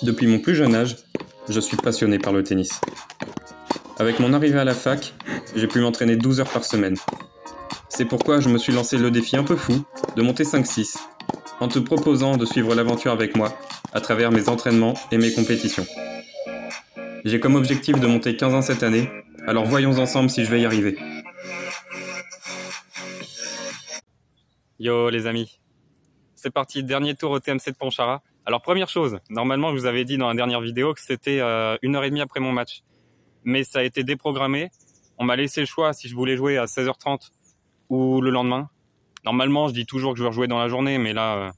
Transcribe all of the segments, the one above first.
Depuis mon plus jeune âge, je suis passionné par le tennis. Avec mon arrivée à la fac, j'ai pu m'entraîner 12 heures par semaine. C'est pourquoi je me suis lancé le défi un peu fou de monter 5-6, en te proposant de suivre l'aventure avec moi à travers mes entraînements et mes compétitions. J'ai comme objectif de monter 15 ans cette année, alors voyons ensemble si je vais y arriver. Yo les amis, c'est parti, dernier tour au TMC de Pontcharra. Alors première chose, normalement je vous avais dit dans la dernière vidéo que c'était 1h30 après mon match. Mais ça a été déprogrammé, on m'a laissé le choix si je voulais jouer à 16h30 ou le lendemain. Normalement je dis toujours que je veux rejouer dans la journée, mais là,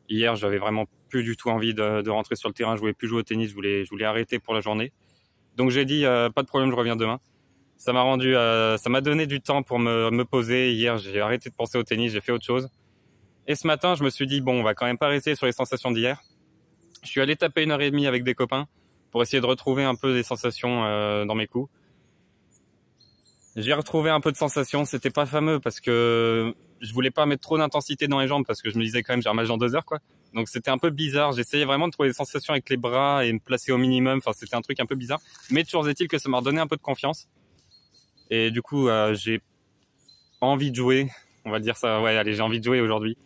hier j'avais vraiment plus du tout envie de rentrer sur le terrain, je voulais plus jouer au tennis, je voulais arrêter pour la journée. Donc j'ai dit pas de problème, je reviens demain. Ça m'a donné du temps pour me poser. Hier, j'ai arrêté de penser au tennis, j'ai fait autre chose. Et ce matin, je me suis dit, bon, on va quand même pas rester sur les sensations d'hier. Je suis allé taper 1h30 avec des copains pour essayer de retrouver un peu des sensations dans mes coups. J'ai retrouvé un peu de sensations, c'était pas fameux parce que je voulais pas mettre trop d'intensité dans les jambes parce que je me disais quand même j'ai un match dans 2 heures quoi. Donc c'était un peu bizarre, j'essayais vraiment de trouver des sensations avec les bras et me placer au minimum, enfin c'était un truc un peu bizarre. Mais toujours est-il que ça m'a redonné un peu de confiance. Et du coup, j'ai envie de jouer, on va dire ça, ouais, allez, j'ai envie de jouer aujourd'hui.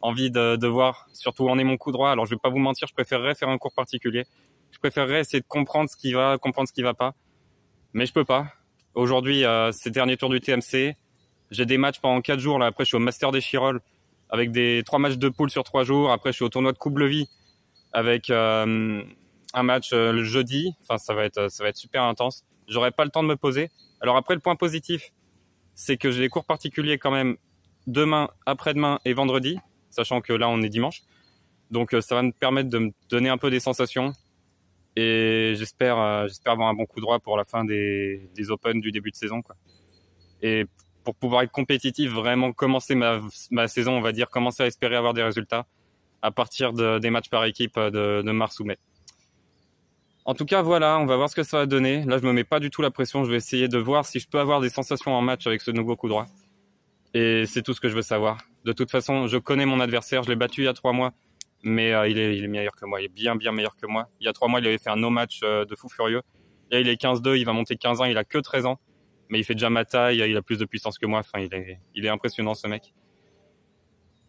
Envie de voir, surtout où en est mon coup droit. Alors, je vais pas vous mentir, je préférerais faire un cours particulier. Je préférerais essayer de comprendre ce qui va, comprendre ce qui va pas. Mais je peux pas. Aujourd'hui, ces derniers tours du TMC, j'ai des matchs pendant 4 jours. Là, après, je suis au Master des Chirolles avec 3 matchs de poule sur 3 jours. Après, je suis au tournoi de Coupe Levy avec un match le jeudi. Enfin, ça va être super intense. J'aurai pas le temps de me poser. Alors après, le point positif, c'est que j'ai des cours particuliers quand même demain, après-demain et vendredi, sachant que là, on est dimanche. Donc, ça va me permettre de me donner un peu des sensations. Et j'espère avoir un bon coup droit pour la fin des Open du début de saison, quoi. Et pour pouvoir être compétitif, vraiment commencer ma saison, on va dire, commencer à espérer avoir des résultats à partir des matchs par équipe de mars ou mai. En tout cas, voilà, on va voir ce que ça va donner. Là, je me mets pas du tout la pression. Je vais essayer de voir si je peux avoir des sensations en match avec ce nouveau coup droit. Et c'est tout ce que je veux savoir. De toute façon, je connais mon adversaire. Je l'ai battu il y a 3 mois. Mais il est meilleur que moi. Il est bien meilleur que moi. Il y a 3 mois, il avait fait un no-match de fou furieux. Là, il est 15-2. Il va monter 15 ans. Il a que 13 ans. Mais il fait déjà ma taille. Il a plus de puissance que moi. Enfin, il est impressionnant, ce mec.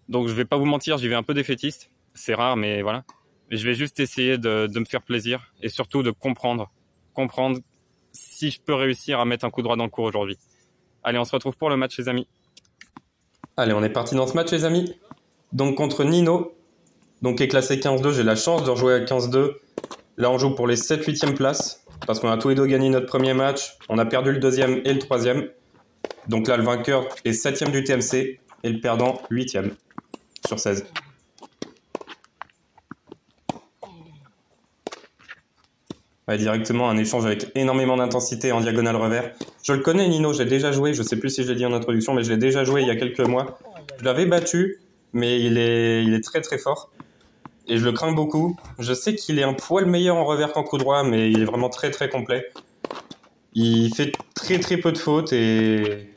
Donc, je vais pas vous mentir. J'y vais un peu défaitiste. C'est rare, mais voilà. Je vais juste essayer de me faire plaisir et surtout de comprendre si je peux réussir à mettre un coup droit dans le cours aujourd'hui. Allez, on se retrouve pour le match, les amis. Allez, on est parti dans ce match, les amis. Donc contre Nino, donc qui est classé 15-2, j'ai la chance de rejouer à 15-2. Là, on joue pour les 7-8e places parce qu'on a tous les deux gagné notre premier match. On a perdu le deuxième et le troisième. Donc là, le vainqueur est 7e du TMC et le perdant 8e sur 16. Ouais, directement un échange avec énormément d'intensité en diagonale revers. Je le connais, Nino, j'ai déjà joué, je sais plus si je l'ai dit en introduction, mais je l'ai déjà joué il y a quelques mois. Je l'avais battu, mais il est très très fort. Et je le crains beaucoup. Je sais qu'il est un poil meilleur en revers qu'en coup droit, mais il est vraiment très très complet. Il fait très très peu de fautes et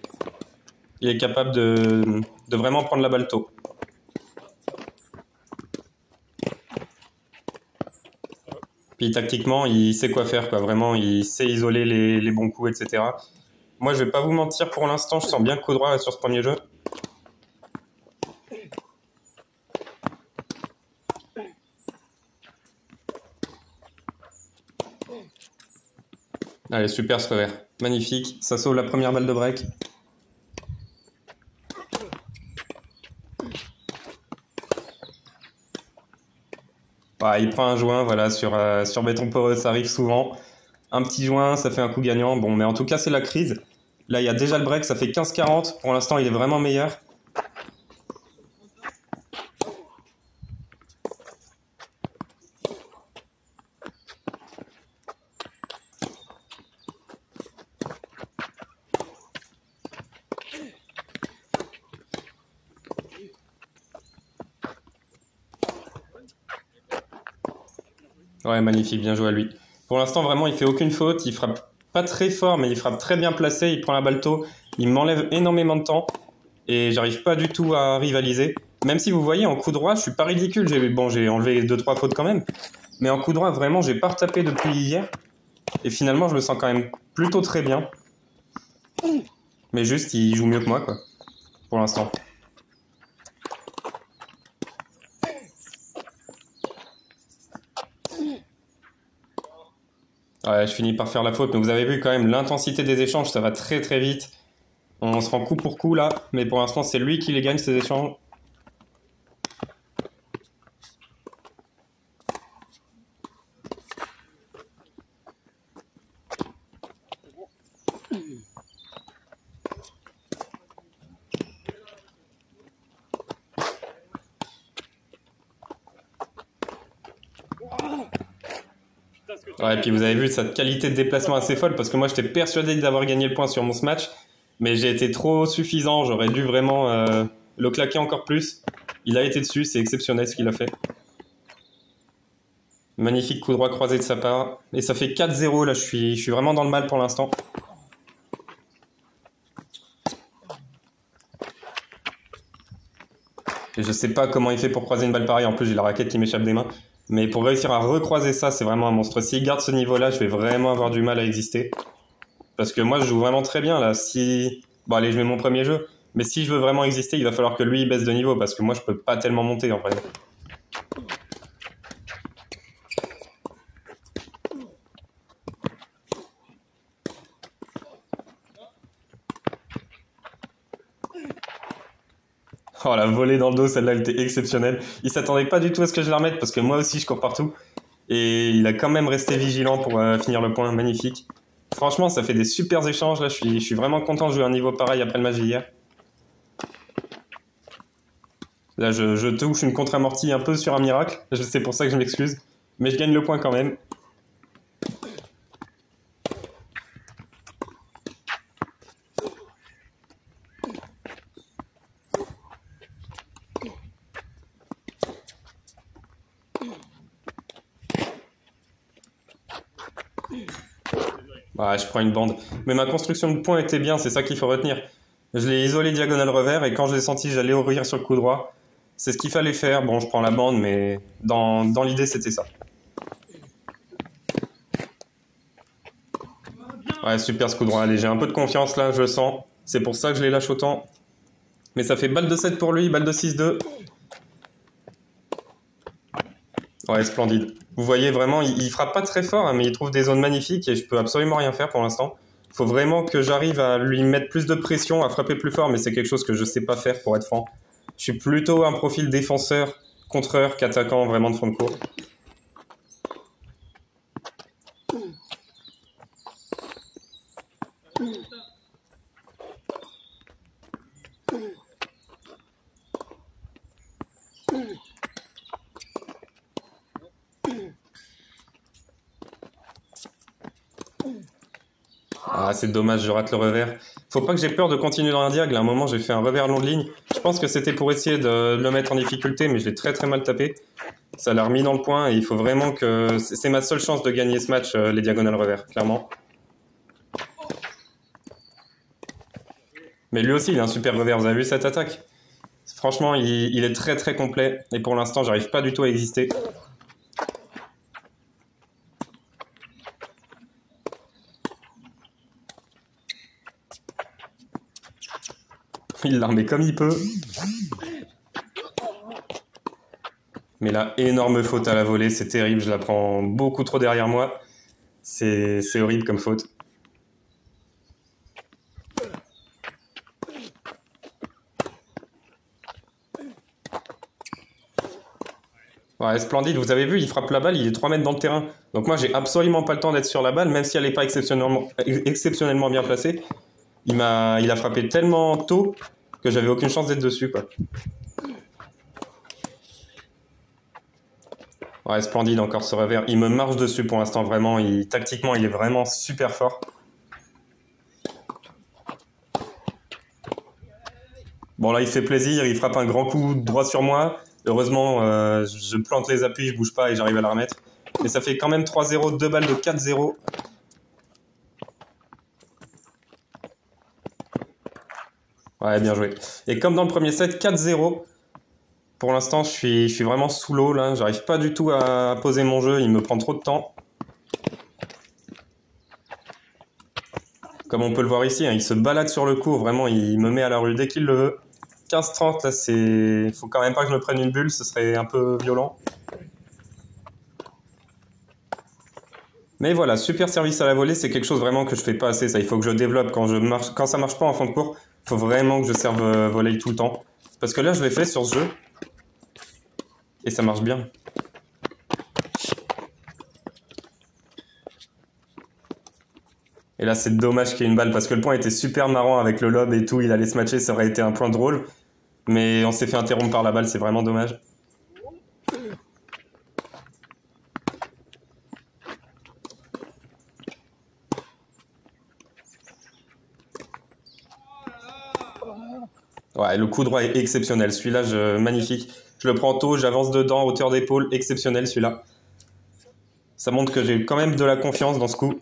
il est capable de vraiment prendre la balle tôt. Puis tactiquement, il sait quoi faire, quoi. Vraiment, il sait isoler les bons coups, etc. Moi, je vais pas vous mentir, pour l'instant, je sens bien le coup droit sur ce premier jeu. Allez, super ce revers. Magnifique. Ça sauve la première balle de break. Ah, il prend un joint, voilà, sur béton poreux, ça arrive souvent. Un petit joint, ça fait un coup gagnant. Bon, mais en tout cas, c'est la crise. Là, il y a déjà le break, ça fait 15-40. Pour l'instant, il est vraiment meilleur. Ouais, magnifique, bien joué à lui. Pour l'instant, vraiment, il fait aucune faute. Il frappe pas très fort, mais il frappe très bien placé. Il prend la balle tôt. Il m'enlève énormément de temps. Et j'arrive pas du tout à rivaliser. Même si vous voyez, en coup droit, je suis pas ridicule. J'ai enlevé 2-3 fautes quand même. Mais en coup droit, vraiment, j'ai pas retapé depuis hier. Et finalement, je me sens quand même plutôt très bien. Mais juste, il joue mieux que moi, quoi. Pour l'instant. Ouais, je finis par faire la faute. Mais vous avez vu quand même l'intensité des échanges, ça va très très vite. On se rend coup pour coup là. Mais pour l'instant, c'est lui qui les gagne, ces échanges. Ouais, et puis vous avez vu cette qualité de déplacement assez folle parce que moi j'étais persuadé d'avoir gagné le point sur mon smash, mais j'ai été trop suffisant. J'aurais dû vraiment le claquer encore plus. Il a été dessus, c'est exceptionnel ce qu'il a fait. Magnifique coup droit croisé de sa part. Et ça fait 4-0 là, je suis vraiment dans le mal pour l'instant. Et je sais pas comment il fait pour croiser une balle pareille. En plus, j'ai la raquette qui m'échappe des mains. Mais pour réussir à recroiser ça, c'est vraiment un monstre. S'il garde ce niveau-là, je vais vraiment avoir du mal à exister. Parce que moi, je joue vraiment très bien là. Si... Bon, allez, je mets mon premier jeu. Mais si je veux vraiment exister, il va falloir que lui il baisse de niveau. Parce que moi, je peux pas tellement monter en vrai. Oh, la volée dans le dos, celle-là, elle était exceptionnelle. Il s'attendait pas du tout à ce que je la remette. Parce que moi aussi, je cours partout. Et il a quand même resté vigilant pour finir le point. Magnifique. Franchement, ça fait des super échanges. Là, je suis vraiment content de jouer à un niveau pareil après le match d'hier. Là, je touche une contre-amortie un peu sur un miracle. C'est pour ça que je m'excuse. Mais je gagne le point quand même. Ouais, je prends une bande. Mais ma construction de points était bien, c'est ça qu'il faut retenir. Je l'ai isolé diagonale revers et quand je l'ai senti, j'allais ouvrir sur le coup droit. C'est ce qu'il fallait faire. Bon, je prends la bande, mais dans l'idée, c'était ça. Ouais, super ce coup droit. Allez, j'ai un peu de confiance là, je le sens. C'est pour ça que je les lâche autant. Mais ça fait balle de 7 pour lui, balle de 6-2. Ouais, splendide. Vous voyez vraiment, il frappe pas très fort, hein, mais il trouve des zones magnifiques et je peux absolument rien faire pour l'instant. Il faut vraiment que j'arrive à lui mettre plus de pression, à frapper plus fort, mais c'est quelque chose que je sais pas faire pour être franc. Je suis plutôt un profil défenseur, contreur qu'attaquant vraiment de fond de cours. Ah, c'est dommage, je rate le revers. Faut pas que j'ai peur de continuer dans un diagonale. À un moment, j'ai fait un revers long de ligne. Je pense que c'était pour essayer de le mettre en difficulté, mais je l'ai très très mal tapé. Ça l'a remis dans le point et il faut vraiment que... C'est ma seule chance de gagner ce match, les diagonales revers, clairement. Mais lui aussi, il a un super revers. Vous avez vu cette attaque? Franchement, il est très très complet. Et pour l'instant, j'arrive pas du tout à exister. Il la remet comme il peut. Mais là, énorme faute à la volée. C'est terrible. Je la prends beaucoup trop derrière moi. C'est horrible comme faute. Ouais, splendide. Vous avez vu, il frappe la balle, il est 3 mètres dans le terrain. Donc moi, j'ai absolument pas le temps d'être sur la balle, même si elle n'est pas exceptionnellement bien placée. Il a frappé tellement tôt que j'avais aucune chance d'être dessus, quoi. Ouais, splendide encore ce revers. Il me marche dessus pour l'instant, vraiment. Tactiquement, il est vraiment super fort. Bon, là, il fait plaisir. Il frappe un grand coup droit sur moi. Heureusement, je plante les appuis, je bouge pas et j'arrive à la remettre. Mais ça fait quand même 3-0, 2 balles de 4-0. Ouais, bien joué. Et comme dans le premier set, 4-0. Pour l'instant, je suis vraiment sous l'eau là. J'arrive pas du tout à poser mon jeu. Il me prend trop de temps. Comme on peut le voir ici, hein, il se balade sur le court. Vraiment, il me met à la rue dès qu'il le veut. 15-30, là, c'est... Faut quand même pas que je me prenne une bulle. Ce serait un peu violent. Mais voilà, super service à la volée, c'est quelque chose vraiment que je fais pas assez. Ça, il faut que je développe. Quand ça marche pas en fond de cours, il faut vraiment que je serve volley tout le temps. Parce que là, je l'ai fait sur ce jeu. Et ça marche bien. Et là, c'est dommage qu'il y ait une balle parce que le point était super marrant avec le lob et tout. Il allait se matcher, ça aurait été un point drôle. Mais on s'est fait interrompre par la balle, c'est vraiment dommage. Ouais, le coup droit est exceptionnel. Celui-là, magnifique. Je le prends tôt, j'avance dedans, hauteur d'épaule, exceptionnel celui-là. Ça montre que j'ai quand même de la confiance dans ce coup.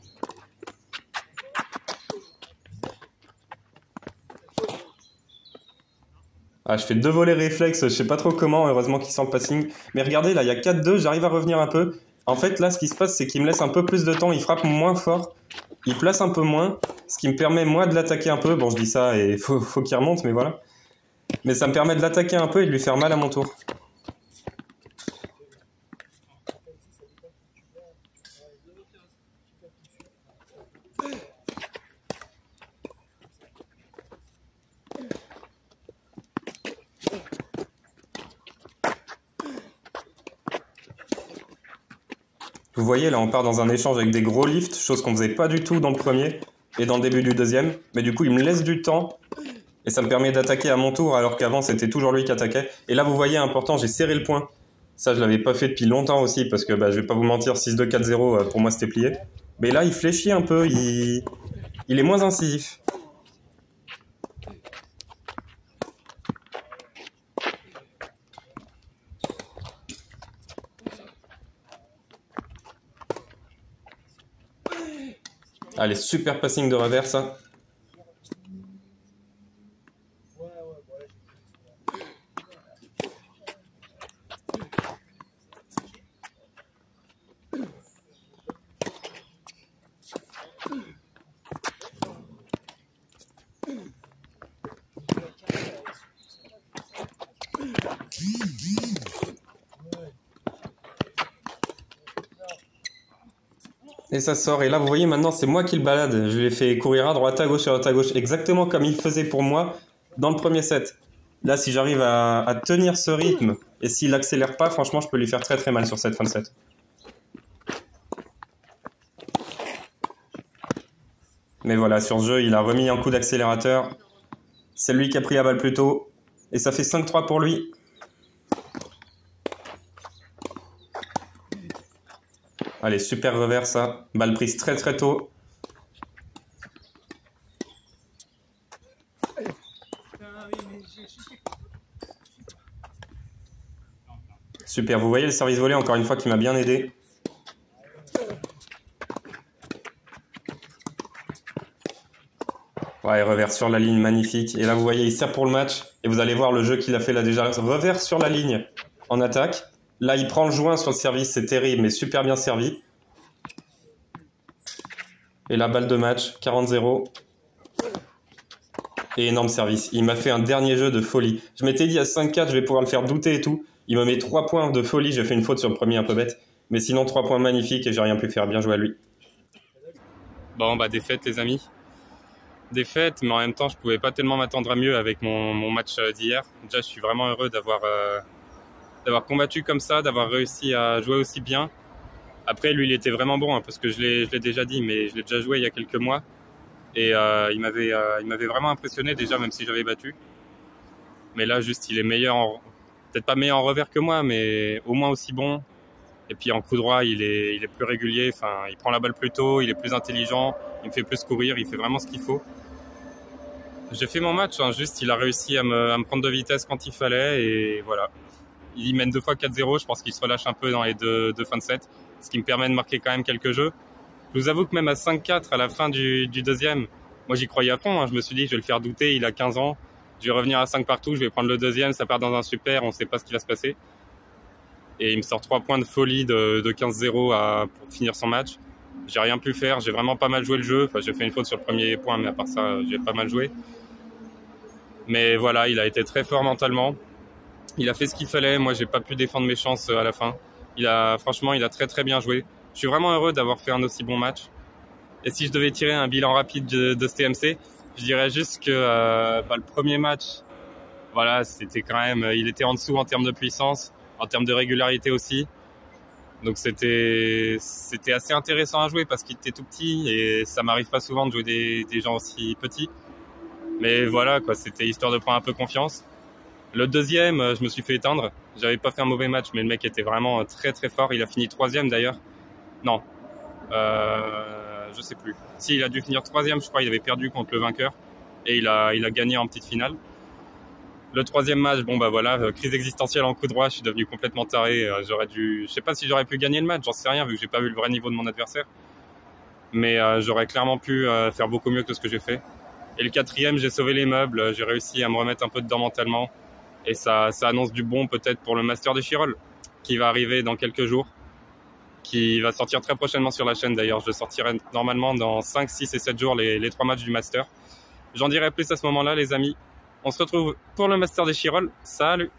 Ah, je fais 2 volets réflexes, je sais pas trop comment, heureusement qu'il sent le passing. Mais regardez, là, il y a 4-2, j'arrive à revenir un peu. En fait, là, ce qui se passe, c'est qu'il me laisse un peu plus de temps, il frappe moins fort, il place un peu moins, ce qui me permet, moi, de l'attaquer un peu. Bon, je dis ça et faut qu'il remonte, mais voilà. Mais ça me permet de l'attaquer un peu et de lui faire mal à mon tour. Vous voyez, là, on part dans un échange avec des gros lifts, chose qu'on faisait pas du tout dans le premier et dans le début du deuxième. Mais du coup, il me laisse du temps et ça me permet d'attaquer à mon tour alors qu'avant, c'était toujours lui qui attaquait. Et là, vous voyez, important, j'ai serré le point. Ça, je l'avais pas fait depuis longtemps aussi parce que, bah, je vais pas vous mentir, 6-2, 4-0, pour moi, c'était plié. Mais là, il fléchit un peu, il est moins incisif. Allez, super passing de revers, ça. Et ça sort. Et là, vous voyez, maintenant, c'est moi qui le balade. Je l'ai fait courir à droite, à gauche, exactement comme il faisait pour moi dans le premier set. Là, si j'arrive à tenir ce rythme, et s'il accélère pas, franchement, je peux lui faire très très mal sur cette fin de set. Mais voilà, sur ce jeu, il a remis un coup d'accélérateur. C'est lui qui a pris la balle plus tôt. Et ça fait 5-3 pour lui. Allez, super revers, ça. Balle prise très très tôt. Super, vous voyez le service volé, encore une fois, qui m'a bien aidé. Ouais, revers sur la ligne, magnifique. Et là, vous voyez, il sert pour le match. Et vous allez voir le jeu qu'il a fait là déjà. Revers sur la ligne en attaque. Là, il prend le joint sur le service, c'est terrible, mais super bien servi. Et la balle de match, 40-0. Et énorme service. Il m'a fait un dernier jeu de folie. Je m'étais dit à 5-4, je vais pouvoir le faire douter et tout. Il me met 3 points de folie. J'ai fait une faute sur le premier un peu bête. Mais sinon, 3 points magnifiques et j'ai rien pu faire. Bien joué à lui. Bon, bah défaite les amis. Défaite, mais en même temps, je pouvais pas tellement m'attendre à mieux avec mon match d'hier. Déjà, je suis vraiment heureux d'avoir combattu comme ça, d'avoir réussi à jouer aussi bien. Après, lui, il était vraiment bon, hein, parce que je l'ai déjà dit, mais je l'ai déjà joué il y a quelques mois. Et il m'avait vraiment impressionné déjà, même si j'avais battu. Mais là, juste, il est meilleur, peut-être pas meilleur en revers que moi, mais au moins aussi bon. Et puis en coup droit, il est plus régulier. Enfin, il prend la balle plus tôt, il est plus intelligent, il me fait plus courir, il fait vraiment ce qu'il faut. J'ai fait mon match, hein, juste, il a réussi à me prendre de vitesse quand il fallait, et voilà. Il mène 2 fois 4-0, je pense qu'il se relâche un peu dans les deux fins de set, ce qui me permet de marquer quand même quelques jeux. Je vous avoue que même à 5-4 à la fin du deuxième, moi j'y croyais à fond, hein. Je me suis dit je vais le faire douter, il a 15 ans, Je vais revenir à 5 partout, je vais prendre le deuxième, ça part dans un super, on sait pas ce qui va se passer. Et il me sort 3 points de folie de 15-0 pour finir son match. J'ai rien pu faire, j'ai vraiment pas mal joué le jeu. Enfin, j'ai fait une faute sur le premier point, mais à part ça, j'ai pas mal joué. Mais voilà, il a été très fort mentalement. Il a fait ce qu'il fallait. Moi, j'ai pas pu défendre mes chances à la fin. Franchement, il a très très bien joué. Je suis vraiment heureux d'avoir fait un aussi bon match. Et si je devais tirer un bilan rapide de ce TMC, je dirais juste que le premier match, voilà, c'était quand même, il était en dessous en termes de puissance, en termes de régularité aussi. Donc c'était assez intéressant à jouer parce qu'il était tout petit et ça m'arrive pas souvent de jouer des gens aussi petits. Mais voilà, quoi, c'était histoire de prendre un peu confiance. Le deuxième, je me suis fait éteindre. J'avais pas fait un mauvais match, mais le mec était vraiment très très fort. Il a fini 3e d'ailleurs. Non, je sais plus. Si, il a dû finir 3e, je crois. Il avait perdu contre le vainqueur et il a gagné en petite finale. Le 3e match, bon bah voilà, crise existentielle en coup droit. Je suis devenu complètement taré. Je sais pas si j'aurais pu gagner le match. J'en sais rien vu que j'ai pas vu le vrai niveau de mon adversaire. Mais j'aurais clairement pu faire beaucoup mieux que ce que j'ai fait. Et le 4e, j'ai sauvé les meubles. J'ai réussi à me remettre un peu dedans mentalement. Et ça annonce du bon peut-être pour le Master des Chirolles qui va arriver dans quelques jours, qui va sortir très prochainement sur la chaîne d'ailleurs. Je le sortirai normalement dans 5, 6 et 7 jours les 3 matchs du Master. J'en dirai plus à ce moment-là les amis. On se retrouve pour le Master des Chirolles. Salut!